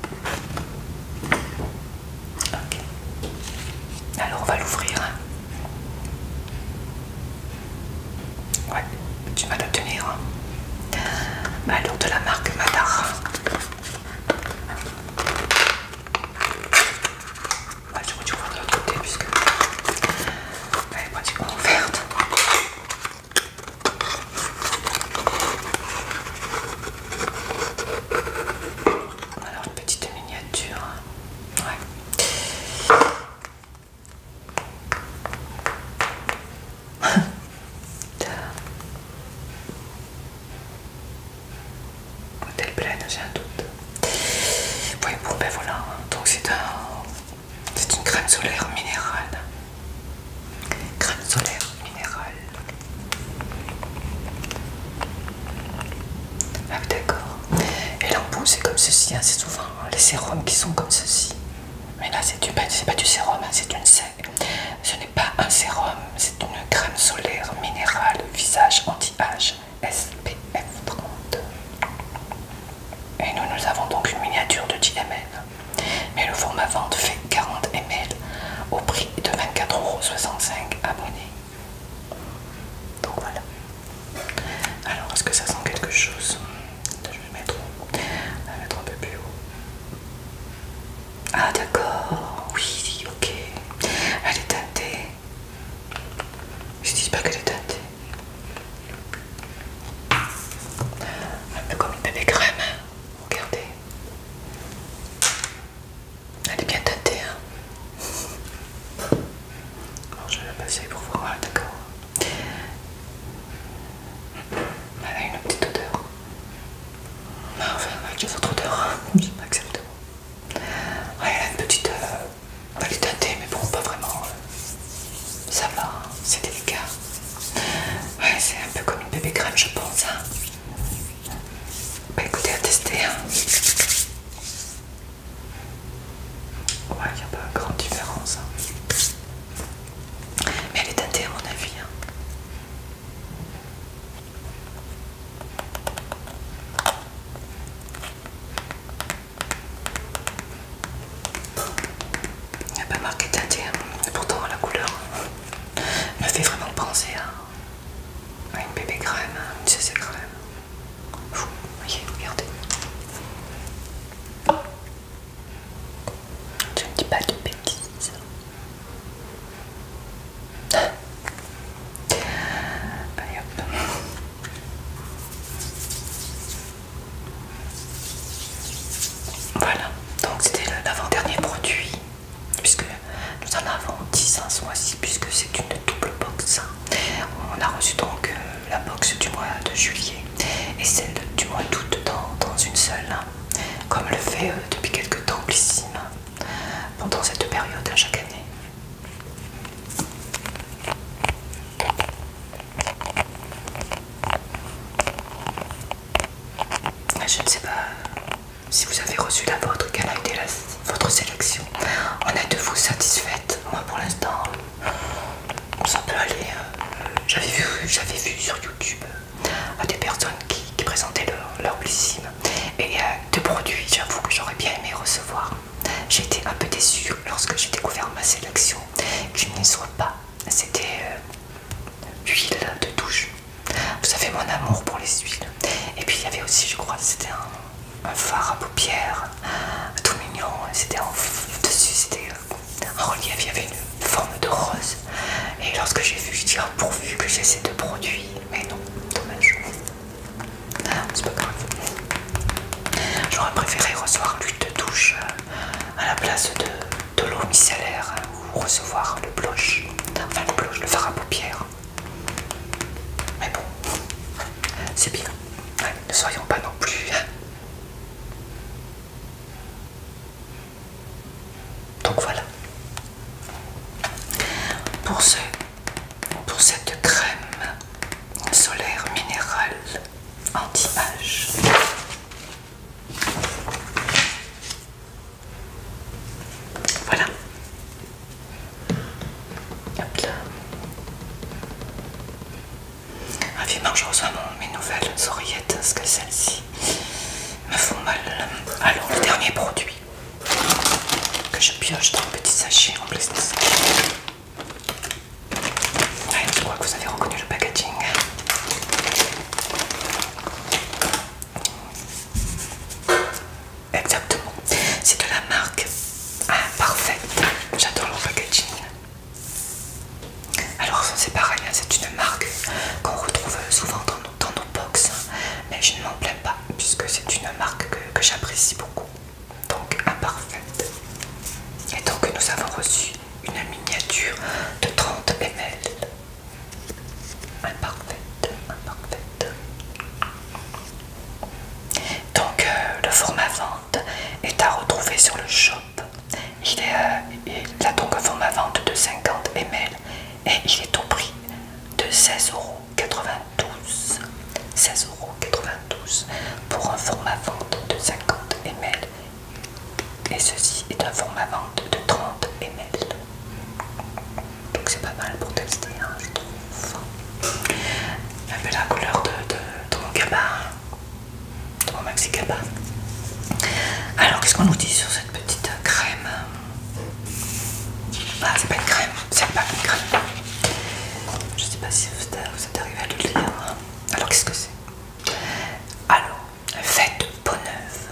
Ok. Alors on va l'ouvrir. Ouais, tu vas la tenir. Alors de la marque Madara. Ouais, je vais ouvrir de l'autre côté puisque elle est pratiquement ouverte. Alors une petite miniature. Ouais. Est-elle pleine? J'ai un doute. Oui, bon ben voilà. Donc c'est une crème solaire minérale. Crème solaire minérale. Ah oui, d'accord. Et l'embout c'est comme ceci, hein. C'est souvent les sérums qui sont comme ceci. Mais là c'est pas du sérum, hein. Ce n'est pas un sérum, c'est une crème solaire minérale visage anti-âge SPF 30. Et nous avons donc une miniature de 10 ml. Mais le format vente fait 40 ml au prix de 24,65 € abonnés. Donc voilà. Alors est-ce que ça sent quelque chose? Je vais la mettre un peu plus haut. Ah d'accord, oui, ok. Elle est teintée. Je dis pas qu'elle est teintée. et celle du mois d'août dans une seule, hein, comme le fait depuis quelques temps Blissim pendant cette période chaque année. Je ne sais pas si vous avez reçu la vôtre, quelle a été votre sélection. En êtes-vous satisfaite? Moi pour l'instant, ça peut aller. J'avais vu sur YouTube des personnes qui présentaient leur Blissim et de produits, j'avoue que j'aurais bien aimé recevoir. J'ai été un peu déçue lorsque j'ai découvert ma sélection qu'il n'y soit pas. C'était huile de douche. Vous savez mon amour pour les huiles. Et puis il y avait aussi, je crois, c'était un fard à paupières tout mignon. C'était dessus, c'était en relief, il y avait une forme de rose. Et lorsque j'ai vu, je dis ah, pourvu que j'ai ces deux produits. Mais non, dommage. C'est pas grave. J'aurais préféré recevoir l'huile de douche à la place de l'eau micellaire, ou recevoir le blush, enfin le blush, le fard à paupières. Mais bon, c'est bien. Ouais, ne soyons pas non plus. Donc voilà. Pour cette crème solaire minérale anti-âge. Voilà. Hop là. Vivement je reçois mes nouvelles oreillettes parce que celles-ci me font mal. Alors le dernier produit que je pioche dans le petit sachet en plastique. Ouais, je crois que vous avez reconnu le packaging. Exactement. C'est de la marque Parfait. J'adore leur packaging. Alors c'est pareil, hein, c'est une marque qu'on retrouve souvent dans nos box, hein, mais je ne m'en plains pas puisque c'est une marque que j'apprécie beaucoup. Donc Imparfaite. Et donc nous avons reçu une miniature de 30 ml. Imparfaite, Imparfaite. Donc le format vente est à retrouver sur le shop. Il a donc un format vente de 50 ml et il est au prix de 16,92 €. 16,92 € pour un format vente de 50 ml. Et ceci est un format vente de 30 ml. Donc c'est pas mal pour tester, hein, je trouve. Un peu la couleur de mon cabas, de mon maxi cabas. Alors qu'est-ce qu'on nous dit sur cette petite crème? Ah, c'est pas une crème, c'est pas une crème. Je sais pas si vous êtes arrivé à le lire. Alors qu'est-ce que c'est? Alors, faites peau neuve.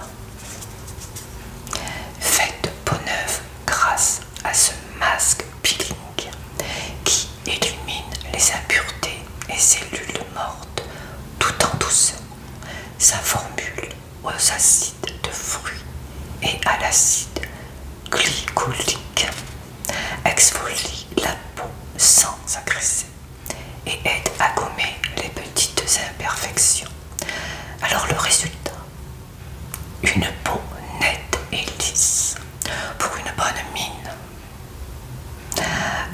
Faites peau neuve grâce à ce masque peeling qui élimine les impuretés et cellules mortes tout en douceur. Sa formule aux acides de fruits et à l'acide glycolique exfolie la peau sans agresser et aide à gommer les petites imperfections. Alors le résultat, une peau nette et lisse pour une bonne mine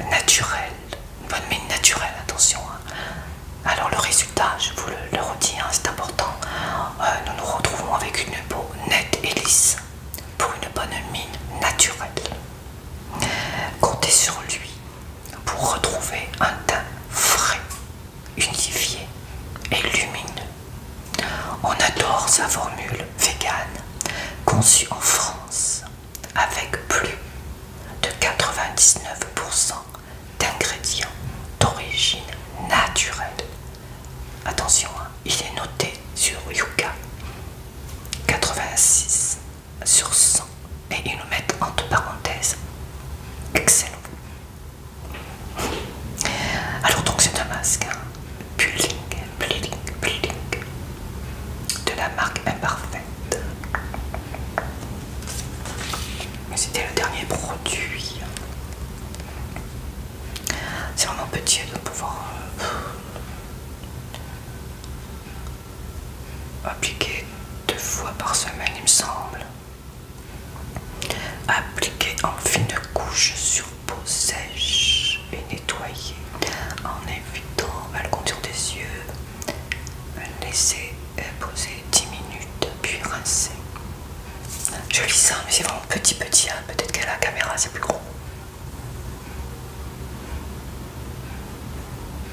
naturelle, une bonne mine naturelle, attention. Alors le résultat, je vous le redis, hein, c'est important, nous nous retrouvons avec une peau nette et lisse pour une bonne mine naturelle. Comptez sur lui pour retrouver un teint frais, unifié et lumineux. On adore sa formule végane, conçue en France, avec plus de 99% d'ingrédients d'origine naturelle. Attention, hein, il est noté sur Yuka 86 sur 100 et ils nous mettent entre parenthèses excellent. Alors donc c'est un masque, hein, peeling de la marque Imparfaite. Mais c'était le dernier produit. C'est vraiment petit de pouvoir. appliquer 2 fois par semaine, il me semble. Appliquer en fine couche sur peau sèche et nettoyer en évitant à le contour des yeux. Laisser poser 10 minutes puis rincer. Je lis ça, mais c'est vraiment petit, hein. Peut-être qu'à la caméra c'est plus gros.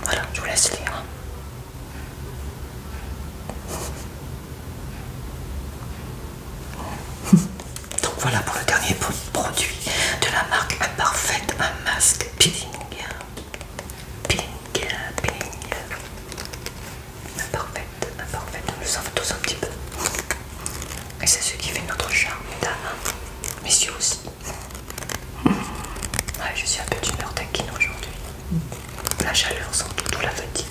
Voilà, je vous laisse lire. Donc voilà pour le dernier produit de la marque Imparfait, un masque peeling. Imparfait, on le sent tous un petit peu. Et c'est ce qui fait notre charme, mesdames, messieurs aussi. Ouais, je suis un peu d'humeur taquine aujourd'hui. La chaleur sans doute ou la fatigue.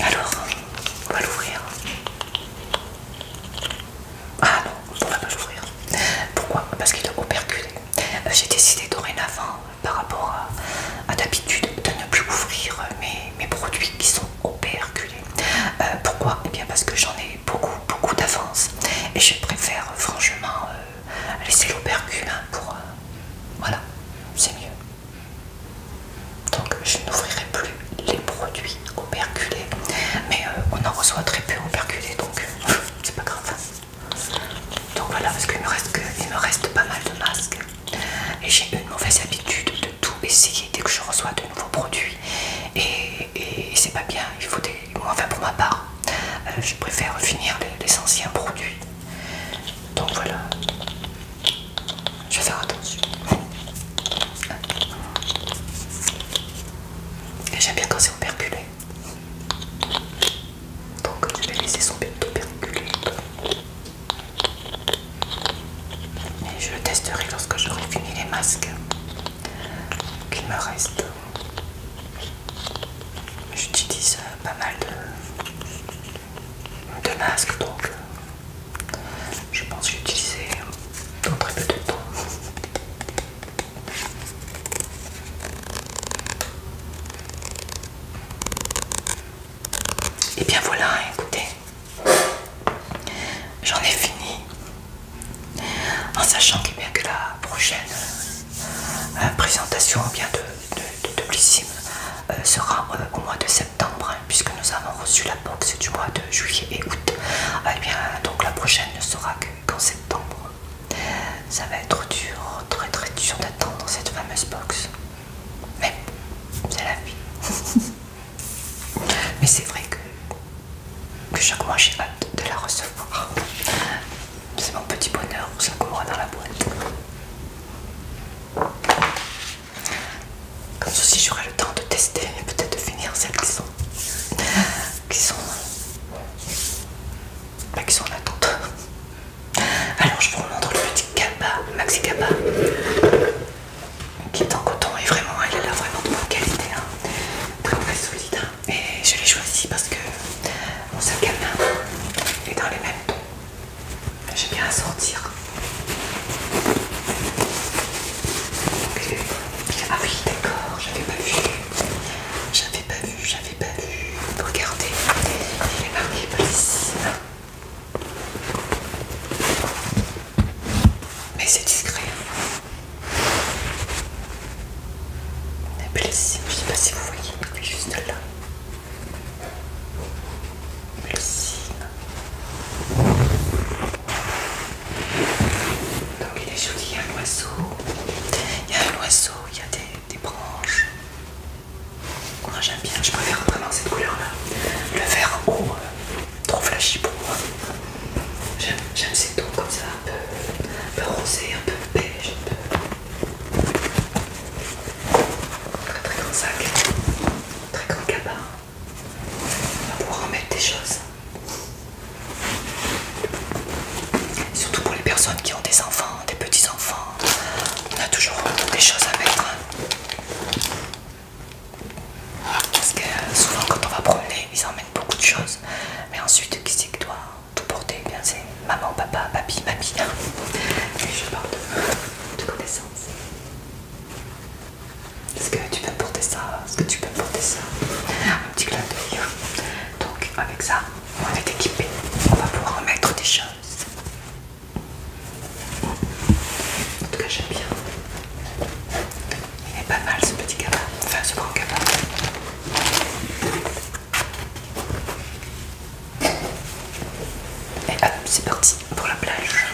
Alors, on va l'ouvrir. Ah non, on va pas l'ouvrir. Pourquoi? Parce qu'il est operculé. J'ai décidé dorénavant, par rapport à d'habitude, de ne plus ouvrir mes produits qui sont operculés. Pourquoi? Eh bien parce que j'en ai beaucoup d'avance. Et je préfère franchement laisser l'opercule pour... voilà, c'est mieux. Donc je n'ouvrirai plus les produits operculés. Mais on en reçoit très peu operculés, donc c'est pas grave. Donc voilà, parce qu'il me reste pas mal de masques. Et j'ai une mauvaise habitude de tout essayer dès que je reçois de nouveaux produits. Et c'est pas bien, il faut des... Enfin pour ma part, je préfère finir les anciens produits. Donc voilà, je vais faire attention. Et j'aime bien quand c'est operculé. Donc je vais laisser son operculé. Et je le testerai lorsque j'aurai fini les masques qu'il me reste. J'utilise pas mal de masques, donc je pense que j'ai utilisé dans très peu de temps. Et bien voilà, écoutez, j'en ai fini, en sachant que la prochaine présentation bien de Blissim sera au mois de septembre, hein, puisque nous avons reçu la box du mois de juillet et août. Eh bien, donc la prochaine ne sera qu'en septembre. Ça va être dur, très dur d'attendre cette fameuse box. Mais c'est la vie. Mais c'est vrai que chaque mois j'ai hâte de la recevoir. C'est mon petit bonheur chaque mois dans la boîte. Comme ceci j'aurai le temps de tester et peut-être de finir celles qui sont en attente. Alors je vous montre le petit cabas, maxi cabas, qui est en coton et vraiment il a l'air vraiment de bonne qualité, hein. Très solide, hein. Et je l'ai choisi parce que mon sac à main est dans les mêmes tons. J'aime bien assortir. Ah oui, d'accord, j'avais pas vu. Regardez, il est marqué Blissim. Mais c'est discret. Blissim, je sais pas si vous voyez, il est juste là. Blissim. Donc il est joli, il y a un oiseau. Il y a des branches. Moi j'aime bien, je préfère vraiment cette couleur là. Le vert en haut, trop flashy pour moi. J'aime ces tons comme ça, un peu rosé, un peu beige, très grand sac, très grand cabas. Est-ce que tu peux porter ça? Est-ce que tu peux porter ça? Un petit clin d'œil. Donc avec ça, on est équipé. On va pouvoir mettre des choses. En tout cas, j'aime bien. Il est pas mal ce petit cabas. Enfin, ce grand cabas. Et hop, c'est parti pour la plage.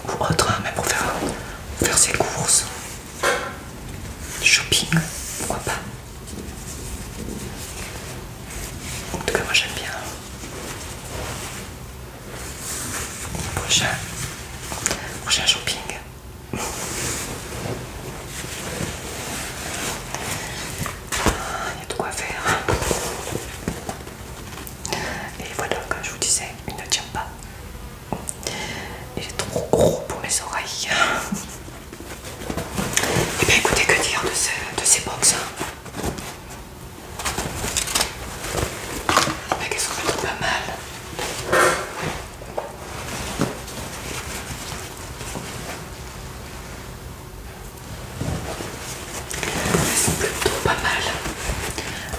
Ou autre, hein, même pour faire ses courses. Shopping, pourquoi pas. En tout cas, moi j'aime bien. Prochain shopping. Il y a de quoi faire. Et voilà, comme je vous disais, il ne tient pas. Il est trop gros pour mes oreilles. Et bien écoutez, que dire de ces box, hein. Mais qu'elles sont plutôt pas mal. Elles sont plutôt pas mal.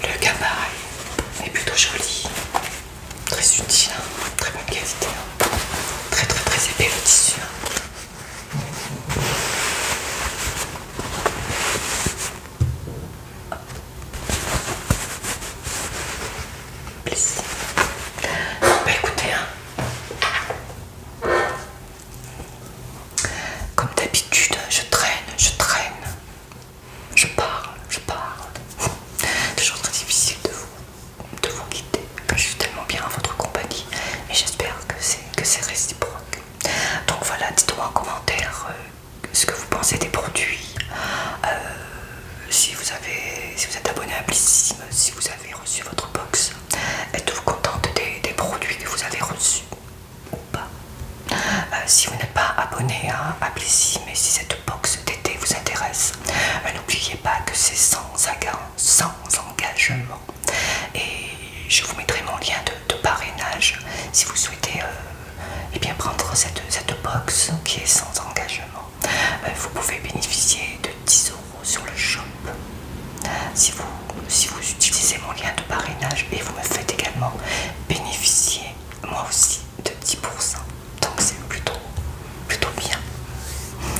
Le cabas est plutôt joli. Très utile, hein. Très bonne qualité, hein. Très très très épais le tissu, hein. Bah écoutez, hein, comme d'habitude, je traîne, je parle. Toujours très difficile de vous quitter. Je suis tellement bien à votre compagnie et j'espère que c'est réciproque. Donc voilà, dites-moi en commentaire ce que vous pensez des produits. Si vous êtes abonné à Blissim, si vous avez reçu votre box, êtes-vous contente des produits que vous avez reçus ou pas? Si vous n'êtes pas abonné à Blissim et si cette box d'été vous intéresse, n'oubliez pas que c'est sans engagement. Et je vous mettrai mon lien de parrainage si vous souhaitez eh bien prendre cette box qui est sans engagement. Vous pouvez bénéficier de 10 € sur le shop si vous utilisez mon lien de parrainage, et vous me faites également bénéficier moi aussi de 10%. Donc c'est plutôt bien.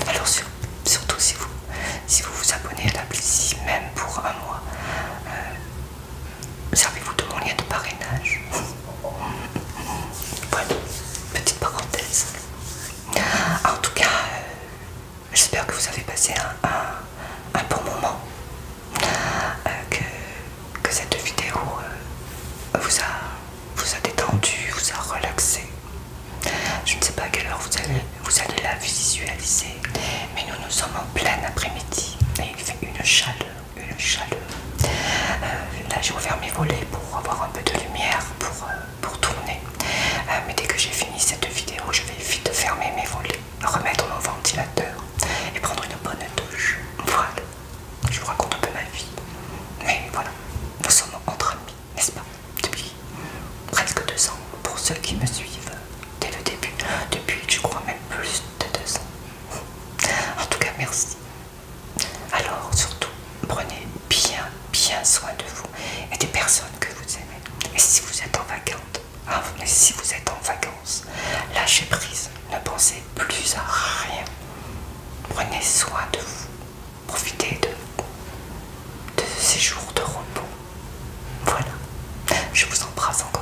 Alors surtout si vous vous abonnez à la Blissim, même pour un mois, servez-vous de mon lien de parrainage. Voilà, petite parenthèse. En tout cas, j'espère que vous avez passé un bon moment, que cette vidéo vous a détendu, vous a relaxé. Je ne sais pas à quelle heure vous allez la visualiser, mais nous sommes en plein après-midi et il fait une chaleur. Là j'ai ouvert mes volets pour avoir un peu de lumière pour tourner. Mais dès que j'ai fini cette vidéo, je vais vite fermer mes volets, remettre mon ventilateur et prendre une bonne douche. Voilà, je vous raconte un peu ma vie. Mais voilà, nous sommes entre amis, n'est-ce pas? Depuis presque 2 ans, pour ceux qui me suivent dès le début. Depuis, je crois même plus de 2 ans. En tout cas, merci. Alors, surtout, prenez bien soin de vous et des personnes que vous aimez. Et si vous êtes en vacances, lâchez prise, ne pensez plus à rien. Prenez soin de vous. Profitez de ces jours de repos. Voilà. Je vous embrasse encore.